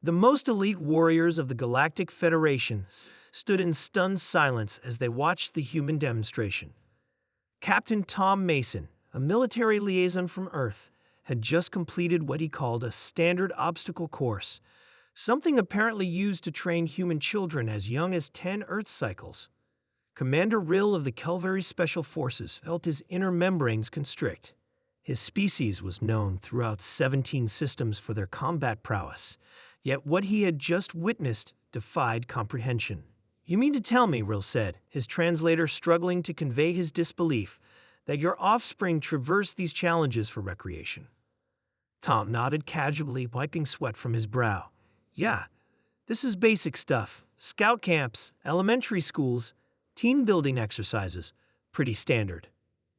The most elite warriors of the Galactic Federation stood in stunned silence as they watched the human demonstration. Captain Tom Mason, a military liaison from Earth, had just completed what he called a standard obstacle course, something apparently used to train human children as young as 10 Earth cycles. Commander Rill of the Kelvary Special Forces felt his inner membranes constrict. His species was known throughout 17 systems for their combat prowess, yet what he had just witnessed defied comprehension. "You mean to tell me," Rill said, his translator struggling to convey his disbelief, "that your offspring traversed these challenges for recreation?" Tom nodded casually, wiping sweat from his brow. "Yeah, this is basic stuff. Scout camps, elementary schools, team-building exercises. Pretty standard."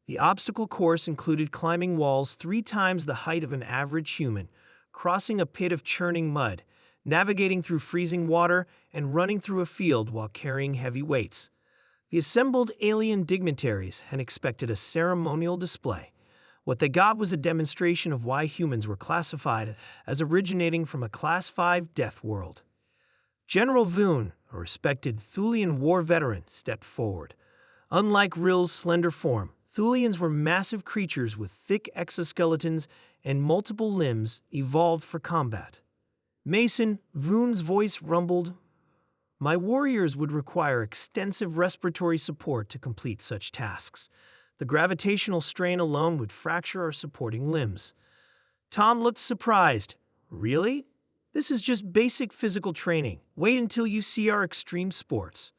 The obstacle course included climbing walls 3 times the height of an average human, crossing a pit of churning mud, navigating through freezing water, and running through a field while carrying heavy weights. The assembled alien dignitaries had expected a ceremonial display. What they got was a demonstration of why humans were classified as originating from a Class 5 death world. General Voon, a respected Thulian war veteran, stepped forward. Unlike Rill's slender form, Thulians were massive creatures with thick exoskeletons and multiple limbs evolved for combat. "Mason," Voon's voice rumbled, "my warriors would require extensive respiratory support to complete such tasks. The gravitational strain alone would fracture our supporting limbs." Tom looked surprised. "Really? This is just basic physical training. Wait until you see our extreme sports."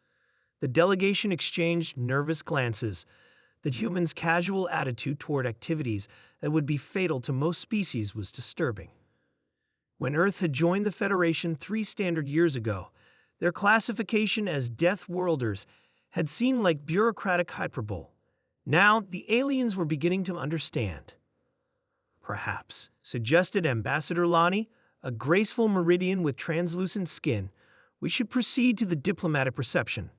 The delegation exchanged nervous glances. The humans' casual attitude toward activities that would be fatal to most species was disturbing. When Earth had joined the Federation 3 standard years ago, their classification as Death Worlders had seemed like bureaucratic hyperbole. Now, the aliens were beginning to understand. "Perhaps," suggested Ambassador Lonnie, a graceful meridian with translucent skin, "we should proceed to the diplomatic reception."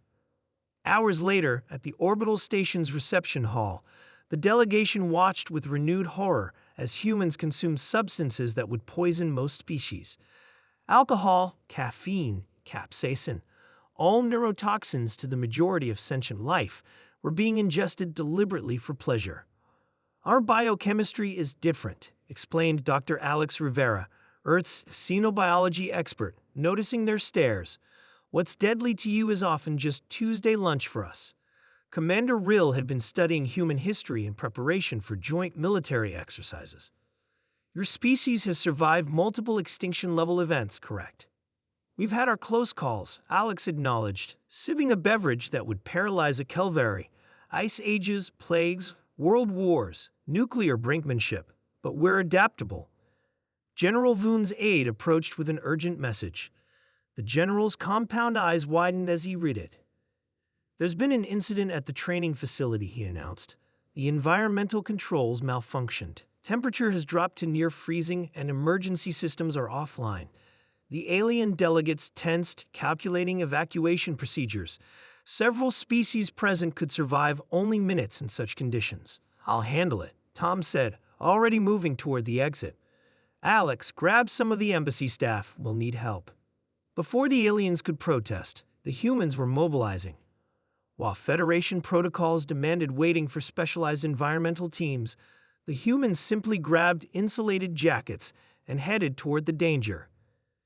Hours later, at the orbital station's reception hall, the delegation watched with renewed horror as humans consumed substances that would poison most species. Alcohol, caffeine, capsaicin, all neurotoxins to the majority of sentient life, were being ingested deliberately for pleasure. "Our biochemistry is different," explained Dr. Alex Rivera, Earth's xenobiology expert, noticing their stares. "What's deadly to you is often just Tuesday lunch for us." Commander Rill had been studying human history in preparation for joint military exercises. "Your species has survived multiple extinction-level events, correct?" "We've had our close calls," Alex acknowledged, sipping a beverage that would paralyze a Kelvary. "Ice ages, plagues, world wars, nuclear brinkmanship, but we're adaptable." General Voon's aide approached with an urgent message. The general's compound eyes widened as he read it. "There's been an incident at the training facility," he announced. "The environmental controls malfunctioned. Temperature has dropped to near freezing and emergency systems are offline." The alien delegates tensed, calculating evacuation procedures. Several species present could survive only minutes in such conditions. "I'll handle it," Tom said, already moving toward the exit. "Alex, grab some of the embassy staff. We'll need help." Before the aliens could protest, the humans were mobilizing. While Federation protocols demanded waiting for specialized environmental teams, the humans simply grabbed insulated jackets and headed toward the danger.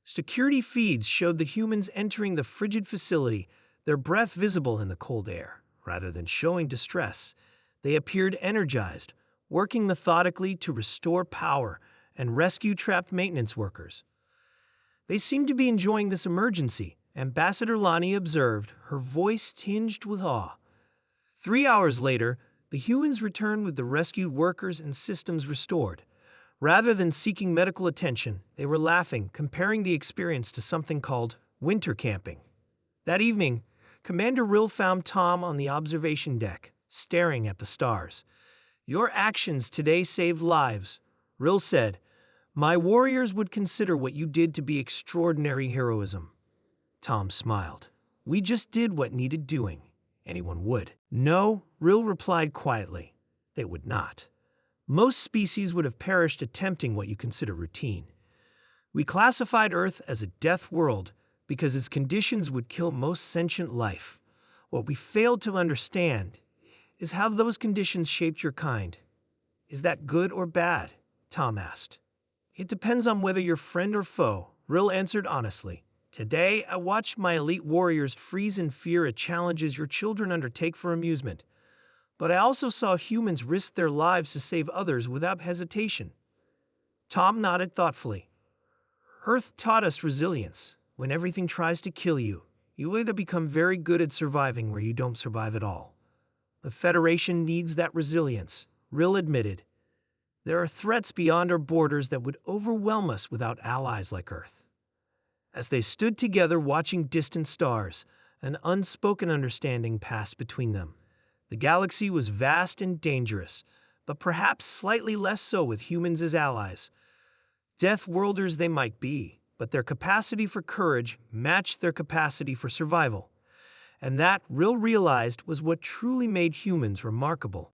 Security feeds showed the humans entering the frigid facility, their breath visible in the cold air. Rather than showing distress, they appeared energized, working methodically to restore power and rescue trapped maintenance workers. "They seem to be enjoying this emergency," Ambassador Lonnie observed, her voice tinged with awe. 3 hours later, the humans returned with the rescued workers and systems restored. Rather than seeking medical attention, they were laughing, comparing the experience to something called winter camping. That evening, Commander Rill found Tom on the observation deck, staring at the stars. "Your actions today saved lives," Rill said. "My warriors would consider what you did to be extraordinary heroism." Tom smiled. "We just did what needed doing. Anyone would." "No," Rill replied quietly. "They would not. Most species would have perished attempting what you consider routine. We classified Earth as a death world because its conditions would kill most sentient life. What we failed to understand is how those conditions shaped your kind. Is that good or bad? Tom asked. It depends on whether you're friend or foe, Rill answered honestly. Today, I watched my elite warriors freeze in fear at challenges your children undertake for amusement. But I also saw humans risk their lives to save others without hesitation. Tom nodded thoughtfully. Earth taught us resilience. When everything tries to kill you, you either become very good at surviving or you don't survive at all. The Federation needs that resilience, Rill admitted. There are threats beyond our borders that would overwhelm us without allies like Earth. As they stood together watching distant stars, an unspoken understanding passed between them. The galaxy was vast and dangerous, but perhaps slightly less so with humans as allies. Death worlders they might be, but their capacity for courage matched their capacity for survival. And that, Rill realized, was what truly made humans remarkable.